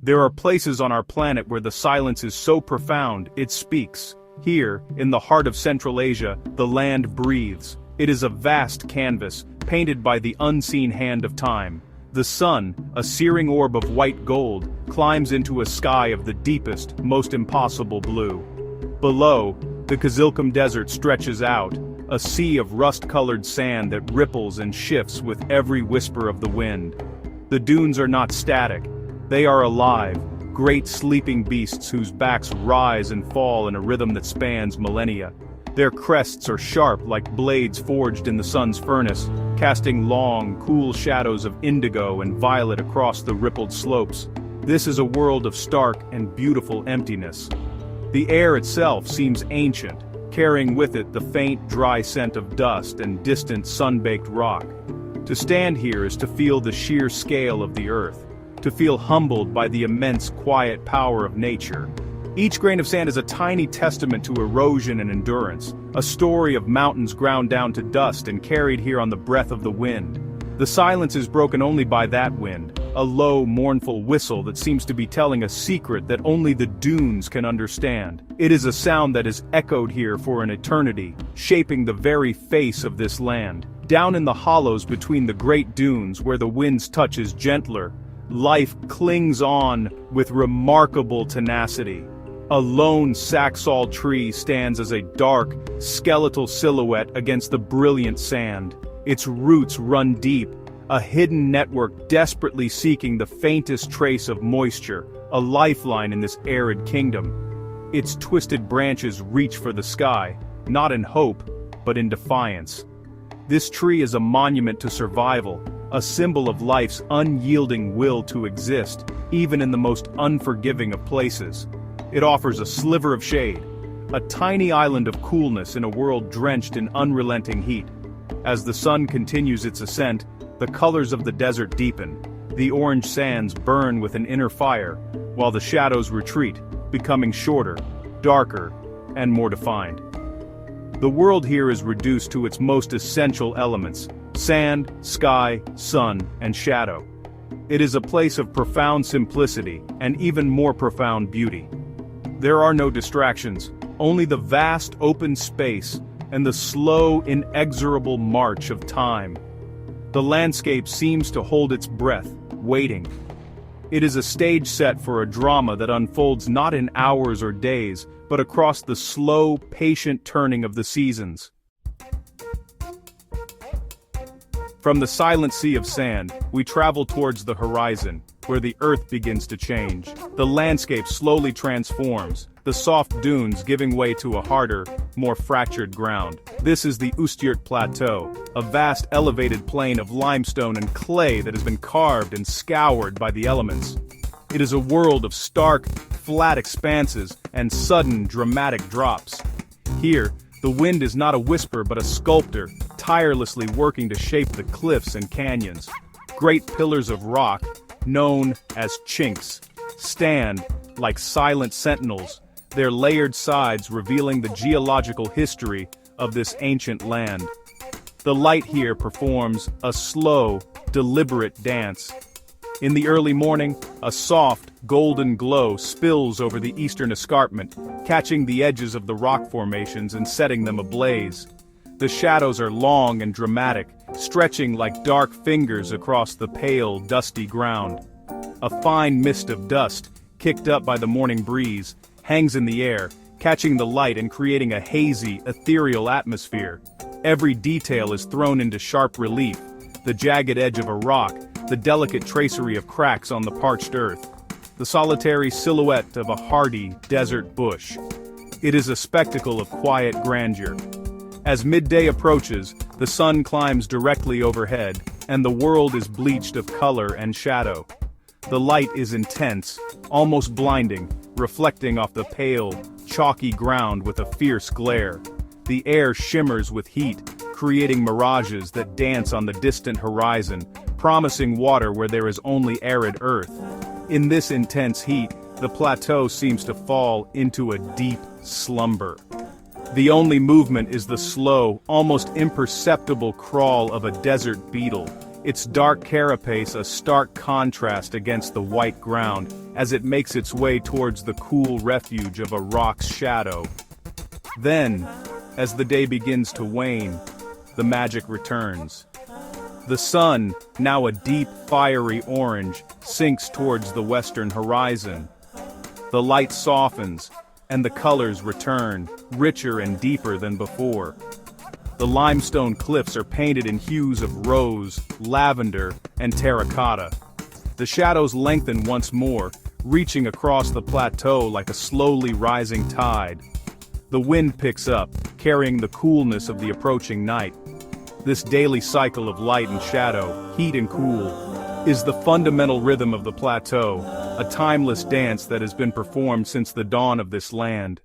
There are places on our planet where the silence is so profound, it speaks. Here, in the heart of Central Asia, the land breathes. It is a vast canvas, painted by the unseen hand of time. The sun, a searing orb of white gold, climbs into a sky of the deepest, most impossible blue. Below, the Kizilkum Desert stretches out, a sea of rust-colored sand that ripples and shifts with every whisper of the wind. The dunes are not static. They are alive, great sleeping beasts whose backs rise and fall in a rhythm that spans millennia. Their crests are sharp like blades forged in the sun's furnace, casting long, cool shadows of indigo and violet across the rippled slopes. This is a world of stark and beautiful emptiness. The air itself seems ancient, carrying with it the faint, dry scent of dust and distant sun-baked rock. To stand here is to feel the sheer scale of the earth, to feel humbled by the immense, quiet power of nature. Each grain of sand is a tiny testament to erosion and endurance, a story of mountains ground down to dust and carried here on the breath of the wind. The silence is broken only by that wind, a low, mournful whistle that seems to be telling a secret that only the dunes can understand. It is a sound that is echoed here for an eternity, shaping the very face of this land. Down in the hollows between the great dunes where the wind's touch is gentler, life clings on with remarkable tenacity. A lone Saxall tree stands as a dark, skeletal silhouette against the brilliant sand. Its roots run deep, a hidden network desperately seeking the faintest trace of moisture, a lifeline in this arid kingdom. Its twisted branches reach for the sky, not in hope, but in defiance. This tree is a monument to survival, a symbol of life's unyielding will to exist, even in the most unforgiving of places. It offers a sliver of shade, a tiny island of coolness in a world drenched in unrelenting heat. As the sun continues its ascent, the colors of the desert deepen. The orange sands burn with an inner fire, while the shadows retreat, becoming shorter, darker, and more defined. The world here is reduced to its most essential elements: sand, sky, sun, and shadow. It is a place of profound simplicity and even more profound beauty. There are no distractions, only the vast open space and the slow, inexorable march of time. The landscape seems to hold its breath, waiting. It is a stage set for a drama that unfolds not in hours or days, but across the slow, patient turning of the seasons. From the silent sea of sand, we travel towards the horizon, where the earth begins to change. The landscape slowly transforms, the soft dunes giving way to a harder, more fractured ground. This is the Ustyurt Plateau, a vast elevated plain of limestone and clay that has been carved and scoured by the elements. It is a world of stark, flat expanses and sudden, dramatic drops. Here, the wind is not a whisper but a sculptor, tirelessly working to shape the cliffs and canyons. Great pillars of rock, known as chinks, stand like silent sentinels, their layered sides revealing the geological history of this ancient land. The light here performs a slow, deliberate dance. In the early morning, a soft, golden glow spills over the eastern escarpment, catching the edges of the rock formations and setting them ablaze. The shadows are long and dramatic, stretching like dark fingers across the pale, dusty ground. A fine mist of dust, kicked up by the morning breeze, hangs in the air, catching the light and creating a hazy, ethereal atmosphere. Every detail is thrown into sharp relief: the jagged edge of a rock, the delicate tracery of cracks on the parched earth, the solitary silhouette of a hardy desert bush. It is a spectacle of quiet grandeur. As midday approaches, the sun climbs directly overhead, and the world is bleached of color and shadow. The light is intense, almost blinding, reflecting off the pale, chalky ground with a fierce glare. The air shimmers with heat, creating mirages that dance on the distant horizon, promising water where there is only arid earth. In this intense heat, the plateau seems to fall into a deep slumber. The only movement is the slow, almost imperceptible crawl of a desert beetle, its dark carapace a stark contrast against the white ground as it makes its way towards the cool refuge of a rock's shadow. Then, as the day begins to wane, the magic returns. The sun, now a deep, fiery orange, sinks towards the western horizon. The light softens, and the colors return, richer and deeper than before. The limestone cliffs are painted in hues of rose, lavender, and terracotta. The shadows lengthen once more, reaching across the plateau like a slowly rising tide. The wind picks up, carrying the coolness of the approaching night. This daily cycle of light and shadow, heat and cool, is the fundamental rhythm of the plateau, a timeless dance that has been performed since the dawn of this land.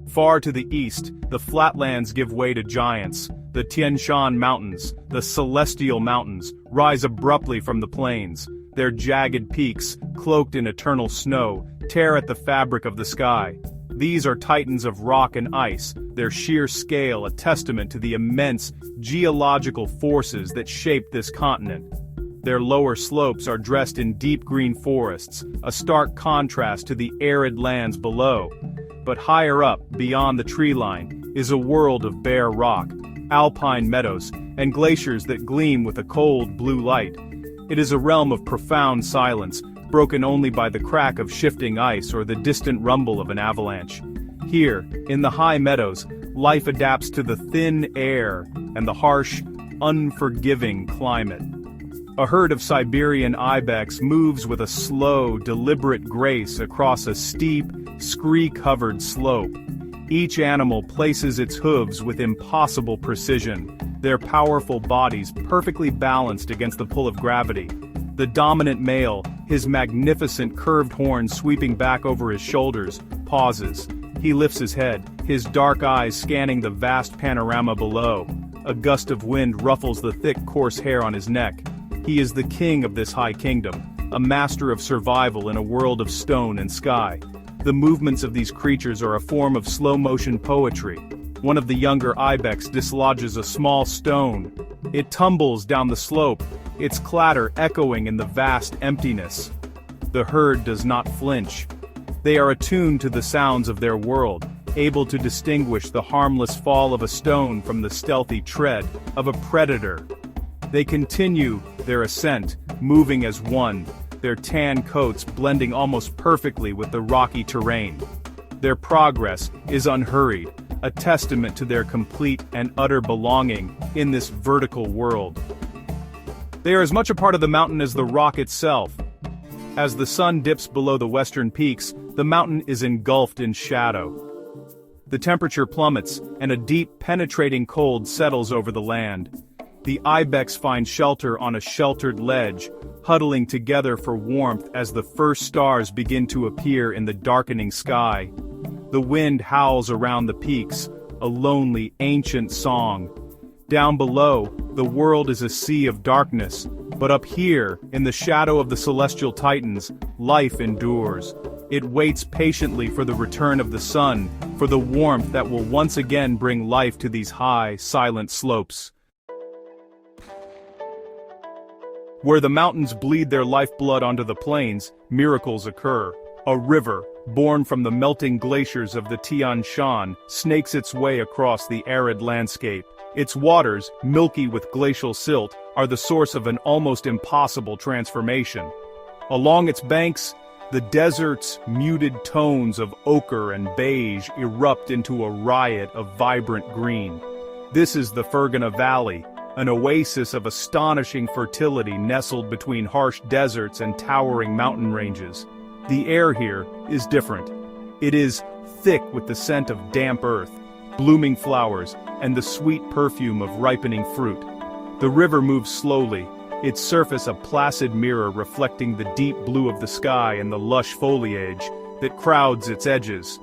Far to the east, the flatlands give way to giants. The Tian Shan Mountains, the Celestial Mountains, rise abruptly from the plains. Their jagged peaks, cloaked in eternal snow, tear at the fabric of the sky. These are titans of rock and ice, their sheer scale a testament to the immense geological forces that shape this continent. Their lower slopes are dressed in deep green forests, a stark contrast to the arid lands below. But higher up, beyond the tree line, is a world of bare rock, alpine meadows, and glaciers that gleam with a cold blue light. It is a realm of profound silence, broken only by the crack of shifting ice or the distant rumble of an avalanche. Here, in the high meadows, life adapts to the thin air and the harsh, unforgiving climate. A herd of Siberian ibex moves with a slow, deliberate grace across a steep, scree-covered slope. Each animal places its hooves with impossible precision, their powerful bodies perfectly balanced against the pull of gravity. The dominant male, his magnificent curved horns sweeping back over his shoulders, pauses. He lifts his head, his dark eyes scanning the vast panorama below. A gust of wind ruffles the thick, coarse hair on his neck. He is the king of this high kingdom, a master of survival in a world of stone and sky. The movements of these creatures are a form of slow-motion poetry. One of the younger ibex dislodges a small stone. It tumbles down the slope, its clatter echoing in the vast emptiness. The herd does not flinch. They are attuned to the sounds of their world, able to distinguish the harmless fall of a stone from the stealthy tread of a predator. They continue their ascent, moving as one, their tan coats blending almost perfectly with the rocky terrain. Their progress is unhurried, a testament to their complete and utter belonging in this vertical world. They are as much a part of the mountain as the rock itself. As the sun dips below the western peaks, the mountain is engulfed in shadow. The temperature plummets, and a deep, penetrating cold settles over the land. The ibex find shelter on a sheltered ledge, huddling together for warmth as the first stars begin to appear in the darkening sky. The wind howls around the peaks, a lonely, ancient song. Down below, the world is a sea of darkness, but up here, in the shadow of the celestial titans, life endures. It waits patiently for the return of the sun, for the warmth that will once again bring life to these high, silent slopes. Where the mountains bleed their lifeblood onto the plains, miracles occur. A river, born from the melting glaciers of the Tian Shan, snakes its way across the arid landscape. Its waters, milky with glacial silt, are the source of an almost impossible transformation. Along its banks, the desert's muted tones of ochre and beige erupt into a riot of vibrant green. This is the Fergana Valley, an oasis of astonishing fertility nestled between harsh deserts and towering mountain ranges. The air here is different. It is thick with the scent of damp earth, blooming flowers, and the sweet perfume of ripening fruit. The river moves slowly, its surface a placid mirror reflecting the deep blue of the sky and the lush foliage that crowds its edges.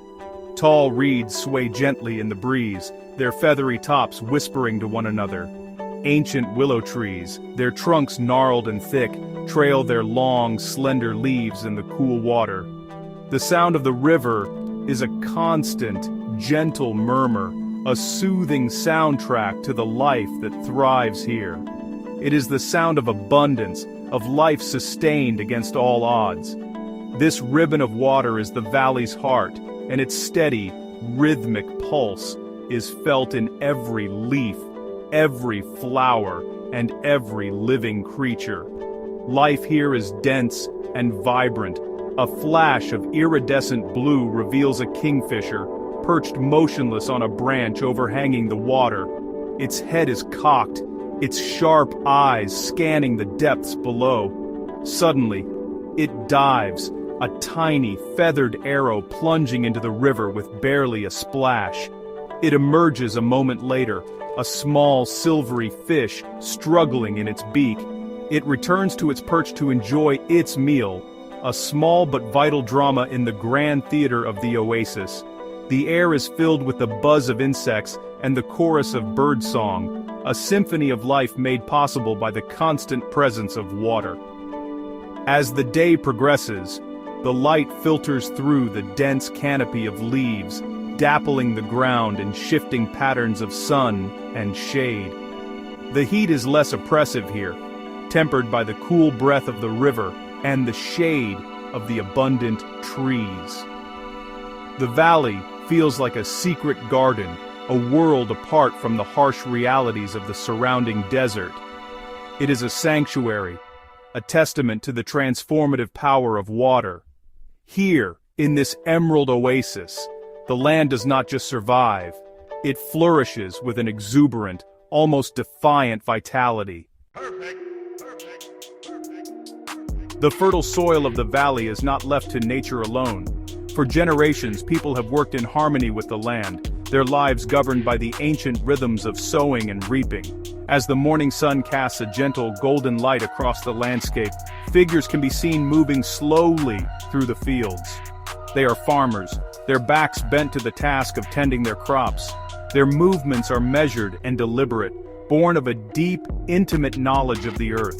Tall reeds sway gently in the breeze, their feathery tops whispering to one another. Ancient willow trees, their trunks gnarled and thick, trail their long, slender leaves in the cool water. The sound of the river is a constant, gentle murmur, a soothing soundtrack to the life that thrives here. It is the sound of abundance, of life sustained against all odds. This ribbon of water is the valley's heart, and its steady, rhythmic pulse is felt in every leaf, every flower, and every living creature. Life here is dense and vibrant. A flash of iridescent blue reveals a kingfisher, perched motionless on a branch overhanging the water. Its head is cocked, its sharp eyes scanning the depths below. Suddenly, it dives, a tiny, feathered arrow plunging into the river with barely a splash. It emerges a moment later, a small, silvery fish struggling in its beak. It returns to its perch to enjoy its meal, a small but vital drama in the grand theater of the oasis. The air is filled with the buzz of insects and the chorus of birdsong, a symphony of life made possible by the constant presence of water. As the day progresses, the light filters through the dense canopy of leaves, dappling the ground in shifting patterns of sun and shade. The heat is less oppressive here, tempered by the cool breath of the river and the shade of the abundant trees. The valley feels like a secret garden, a world apart from the harsh realities of the surrounding desert. It is a sanctuary, a testament to the transformative power of water. Here, in this emerald oasis, the land does not just survive, it flourishes with an exuberant, almost defiant vitality. The fertile soil of the valley is not left to nature alone. For generations, people have worked in harmony with the land, their lives governed by the ancient rhythms of sowing and reaping. As the morning sun casts a gentle golden light across the landscape, figures can be seen moving slowly through the fields. They are farmers, their backs bent to the task of tending their crops. Their movements are measured and deliberate, born of a deep, intimate knowledge of the earth.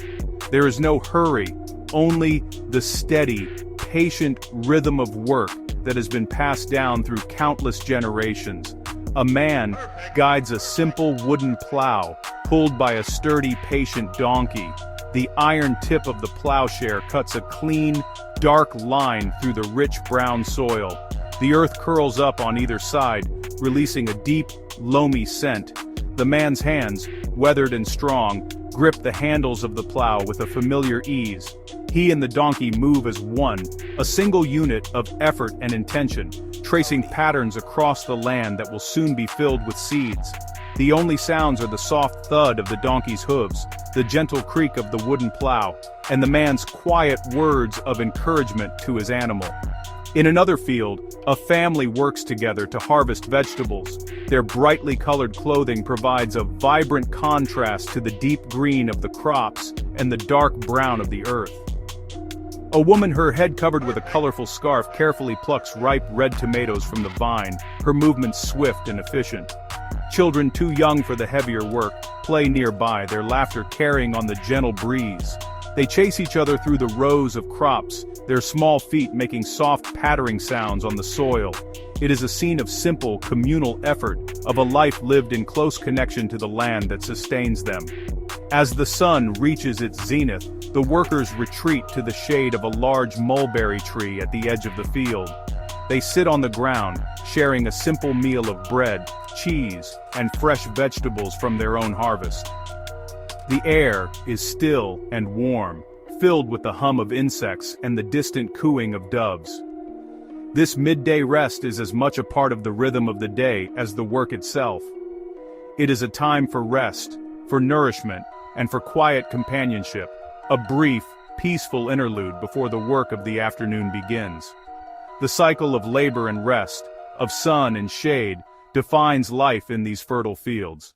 There is no hurry, only the steady, patient rhythm of work that has been passed down through countless generations. A man guides a simple wooden plow, pulled by a sturdy, patient donkey. The iron tip of the plowshare cuts a clean, dark line through the rich brown soil. The earth curls up on either side, releasing a deep, loamy scent. The man's hands, weathered and strong, grip the handles of the plow with a familiar ease. He and the donkey move as one, a single unit of effort and intention, tracing patterns across the land that will soon be filled with seeds. The only sounds are the soft thud of the donkey's hooves, the gentle creak of the wooden plow, and the man's quiet words of encouragement to his animal. In another field, a family works together to harvest vegetables. Their brightly colored clothing provides a vibrant contrast to the deep green of the crops and the dark brown of the earth. A woman, her head covered with a colorful scarf, carefully plucks ripe red tomatoes from the vine, her movements swift and efficient. Children too young for the heavier work play nearby, their laughter carrying on the gentle breeze. They chase each other through the rows of crops, their small feet making soft pattering sounds on the soil. It is a scene of simple, communal effort, of a life lived in close connection to the land that sustains them. As the sun reaches its zenith, the workers retreat to the shade of a large mulberry tree at the edge of the field. They sit on the ground, sharing a simple meal of bread, cheese, and fresh vegetables from their own harvest. The air is still and warm, filled with the hum of insects and the distant cooing of doves. This midday rest is as much a part of the rhythm of the day as the work itself. It is a time for rest, for nourishment, and for quiet companionship, a brief, peaceful interlude before the work of the afternoon begins. The cycle of labor and rest, of sun and shade, defines life in these fertile fields.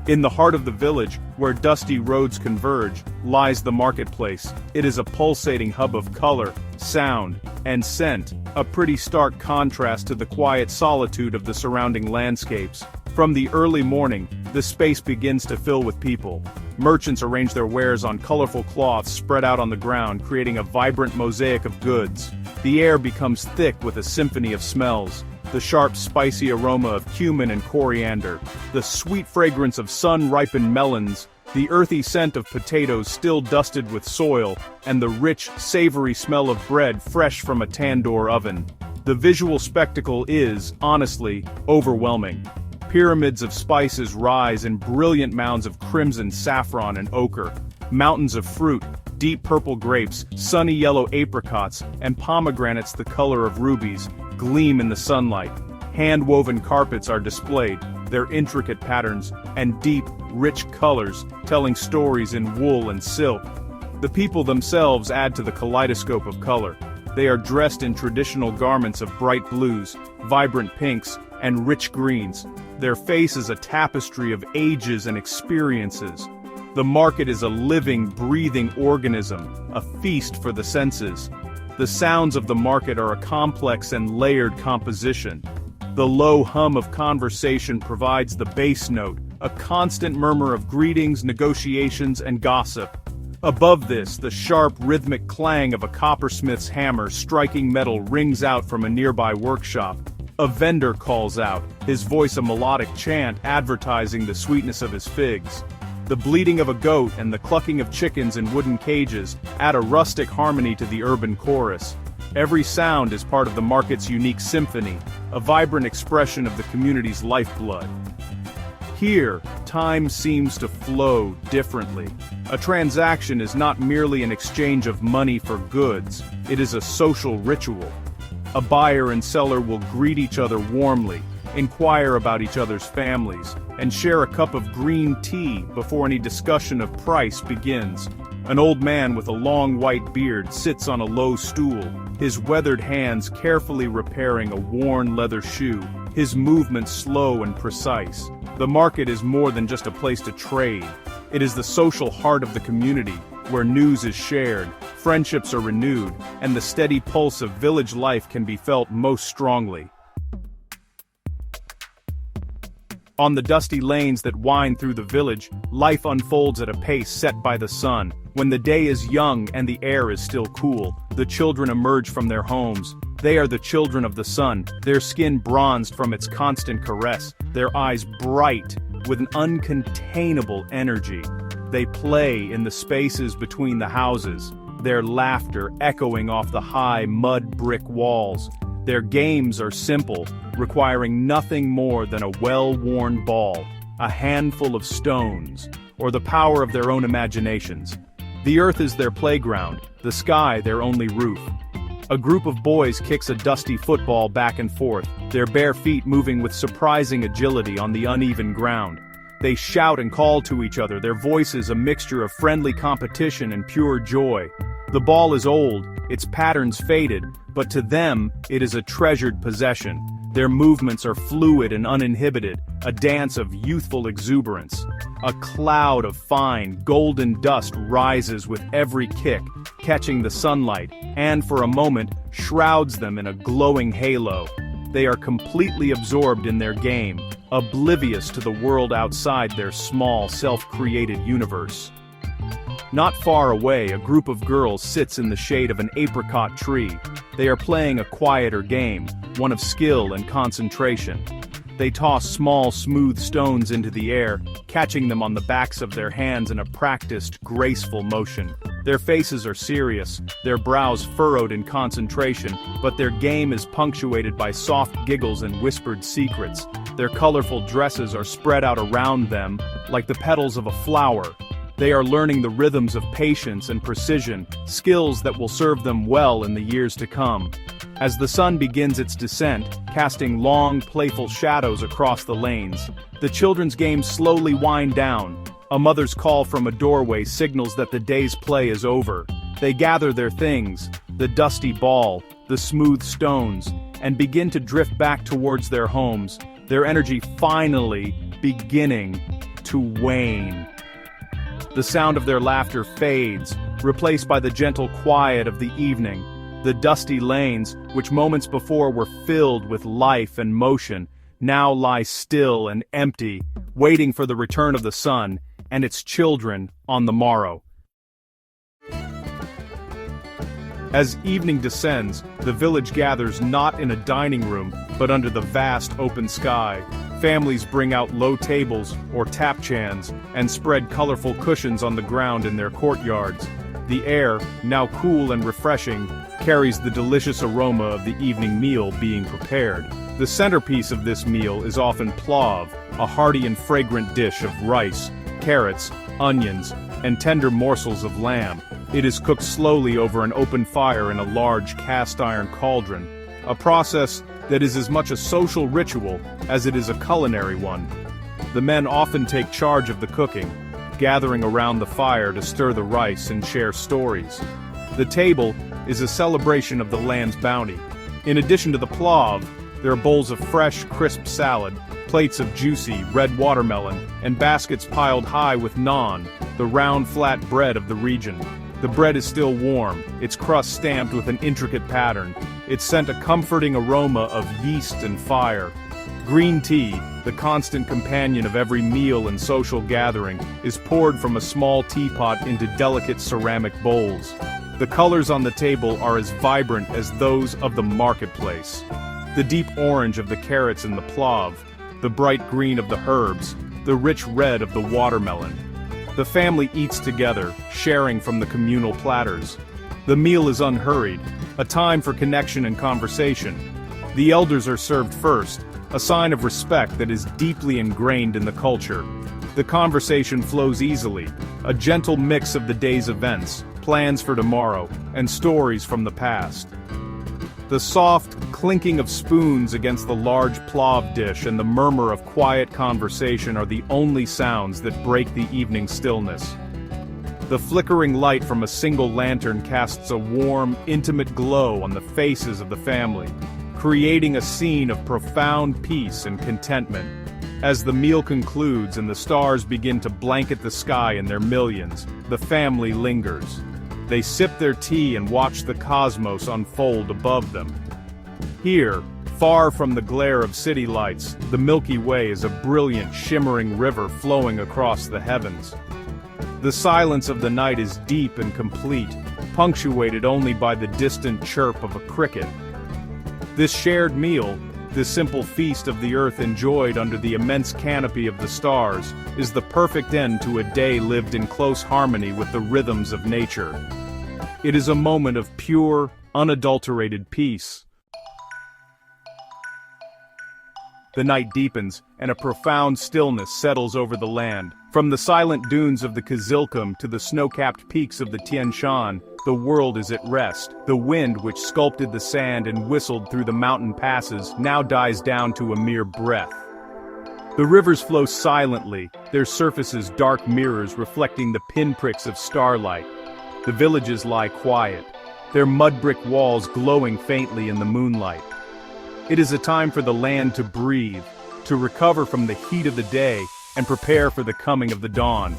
In the heart of the village, where dusty roads converge, lies the marketplace. It is a pulsating hub of color, sound, and scent, a pretty stark contrast to the quiet solitude of the surrounding landscapes. From the early morning, the space begins to fill with people. Merchants arrange their wares on colorful cloths spread out on the ground, creating a vibrant mosaic of goods. The air becomes thick with a symphony of smells. the sharp spicy aroma of cumin and coriander, the sweet fragrance of sun-ripened melons, the earthy scent of potatoes still dusted with soil, and the rich, savory smell of bread fresh from a tandoor oven. The visual spectacle is, honestly, overwhelming. Pyramids of spices rise in brilliant mounds of crimson saffron and ochre. Mountains of fruit, deep purple grapes, sunny yellow apricots, and pomegranates the color of rubies, gleam in the sunlight. Hand-woven carpets are displayed, their intricate patterns, and deep, rich colors, telling stories in wool and silk. The people themselves add to the kaleidoscope of color. They are dressed in traditional garments of bright blues, vibrant pinks, and rich greens. Their face is a tapestry of ages and experiences. The market is a living, breathing organism, a feast for the senses. The sounds of the market are a complex and layered composition. The low hum of conversation provides the bass note, a constant murmur of greetings, negotiations, and gossip. Above this, the sharp, rhythmic clang of a coppersmith's hammer striking metal rings out from a nearby workshop. A vendor calls out, his voice a melodic chant advertising the sweetness of his figs. The bleating of a goat and the clucking of chickens in wooden cages add a rustic harmony to the urban chorus. Every sound is part of the market's unique symphony, a vibrant expression of the community's lifeblood. Here, time seems to flow differently. A transaction is not merely an exchange of money for goods, it is a social ritual. A buyer and seller will greet each other warmly, inquire about each other's families, and share a cup of green tea before any discussion of price begins. An old man with a long white beard sits on a low stool, his weathered hands carefully repairing a worn leather shoe, his movements slow and precise. The market is more than just a place to trade. It is the social heart of the community, where news is shared, friendships are renewed, and the steady pulse of village life can be felt most strongly. On the dusty lanes that wind through the village, life unfolds at a pace set by the sun. When the day is young and the air is still cool, the children emerge from their homes. They are the children of the sun, their skin bronzed from its constant caress, their eyes bright with an uncontainable energy. They play in the spaces between the houses, their laughter echoing off the high mud brick walls. Their games are simple, requiring nothing more than a well-worn ball, a handful of stones, or the power of their own imaginations. The earth is their playground, the sky their only roof. A group of boys kicks a dusty football back and forth, their bare feet moving with surprising agility on the uneven ground. They shout and call to each other, their voices a mixture of friendly competition and pure joy. The ball is old, its patterns faded, but to them, it is a treasured possession. Their movements are fluid and uninhibited, a dance of youthful exuberance. A cloud of fine, golden dust rises with every kick, catching the sunlight, and for a moment, shrouds them in a glowing halo. They are completely absorbed in their game, oblivious to the world outside their small, self-created universe. Not far away, a group of girls sits in the shade of an apricot tree. They are playing a quieter game, one of skill and concentration. They toss small, smooth stones into the air, catching them on the backs of their hands in a practiced, graceful motion. Their faces are serious, their brows furrowed in concentration, but their game is punctuated by soft giggles and whispered secrets. Their colorful dresses are spread out around them, like the petals of a flower. They are learning the rhythms of patience and precision, skills that will serve them well in the years to come. As the sun begins its descent, casting long, playful shadows across the lanes, the children's games slowly wind down. A mother's call from a doorway signals that the day's play is over. They gather their things, the dusty ball, the smooth stones, and begin to drift back towards their homes, their energy finally beginning to wane. The sound of their laughter fades, replaced by the gentle quiet of the evening. The dusty lanes, which moments before were filled with life and motion, now lie still and empty, waiting for the return of the sun and its children on the morrow. As evening descends, the village gathers not in a dining room, but under the vast open sky. Families bring out low tables, or tapchans, and spread colorful cushions on the ground in their courtyards. The air, now cool and refreshing, carries the delicious aroma of the evening meal being prepared. The centerpiece of this meal is often plov, a hearty and fragrant dish of rice, carrots, onions, and tender morsels of lamb. It is cooked slowly over an open fire in a large cast-iron cauldron, a process that is as much a social ritual as it is a culinary one. The men often take charge of the cooking, gathering around the fire to stir the rice and share stories. The table is a celebration of the land's bounty. In addition to the plov, there are bowls of fresh, crisp salad, plates of juicy, red watermelon, and baskets piled high with naan, the round flat bread of the region. The bread is still warm, its crust stamped with an intricate pattern. It sent a comforting aroma of yeast and fire. Green tea, the constant companion of every meal and social gathering, is poured from a small teapot into delicate ceramic bowls. The colors on the table are as vibrant as those of the marketplace. The deep orange of the carrots and the plov, the bright green of the herbs, the rich red of the watermelon. The family eats together, sharing from the communal platters. The meal is unhurried, a time for connection and conversation. The elders are served first, a sign of respect that is deeply ingrained in the culture. The conversation flows easily, a gentle mix of the day's events, plans for tomorrow, and stories from the past. The soft clinking of spoons against the large plov dish and the murmur of quiet conversation are the only sounds that break the evening stillness. The flickering light from a single lantern casts a warm, intimate glow on the faces of the family, creating a scene of profound peace and contentment. As the meal concludes and the stars begin to blanket the sky in their millions, the family lingers. They sip their tea and watch the cosmos unfold above them. Here, far from the glare of city lights, the Milky Way is a brilliant, shimmering river flowing across the heavens. The silence of the night is deep and complete, punctuated only by the distant chirp of a cricket. This shared meal, this simple feast of the earth enjoyed under the immense canopy of the stars, is the perfect end to a day lived in close harmony with the rhythms of nature. It is a moment of pure, unadulterated peace. The night deepens, and a profound stillness settles over the land. From the silent dunes of the Kizilkum to the snow-capped peaks of the Tian Shan, the world is at rest. The wind which sculpted the sand and whistled through the mountain passes now dies down to a mere breath. The rivers flow silently, their surfaces dark mirrors reflecting the pinpricks of starlight. The villages lie quiet, their mud brick walls glowing faintly in the moonlight. It is a time for the land to breathe, to recover from the heat of the day, and prepare for the coming of the dawn.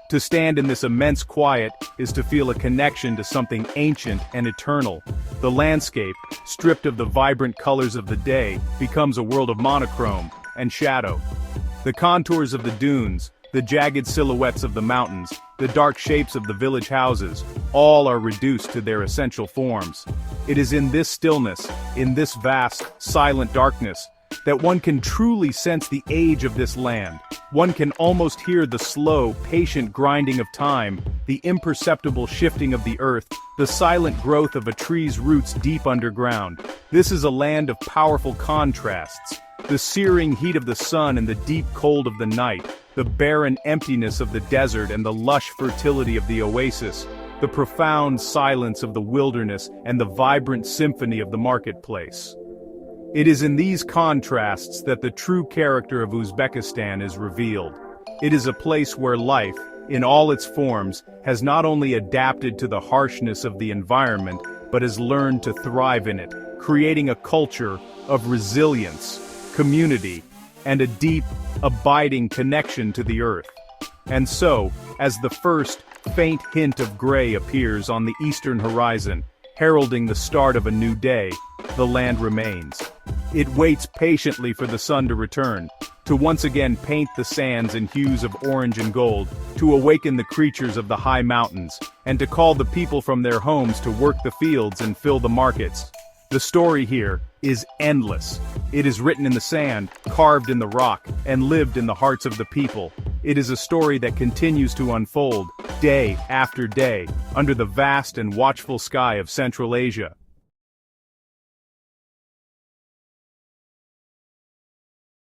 To stand in this immense quiet is to feel a connection to something ancient and eternal. The landscape, stripped of the vibrant colors of the day, becomes a world of monochrome and shadow. The contours of the dunes, the jagged silhouettes of the mountains, the dark shapes of the village houses, all are reduced to their essential forms. It is in this stillness, in this vast, silent darkness, that one can truly sense the age of this land. One can almost hear the slow, patient grinding of time, the imperceptible shifting of the earth, the silent growth of a tree's roots deep underground. This is a land of powerful contrasts. The searing heat of the sun and the deep cold of the night, the barren emptiness of the desert and the lush fertility of the oasis, the profound silence of the wilderness and the vibrant symphony of the marketplace. It is in these contrasts that the true character of Uzbekistan is revealed. It is a place where life, in all its forms, has not only adapted to the harshness of the environment, but has learned to thrive in it, creating a culture of resilience, community, and a deep, abiding connection to the earth. And so, as the first, faint hint of gray appears on the eastern horizon, heralding the start of a new day, the land remains. It waits patiently for the sun to return, to once again paint the sands in hues of orange and gold, to awaken the creatures of the high mountains, and to call the people from their homes to work the fields and fill the markets. The story here is endless. It is written in the sand, carved in the rock, and lived in the hearts of the people. It is a story that continues to unfold, day after day, under the vast and watchful sky of Central Asia.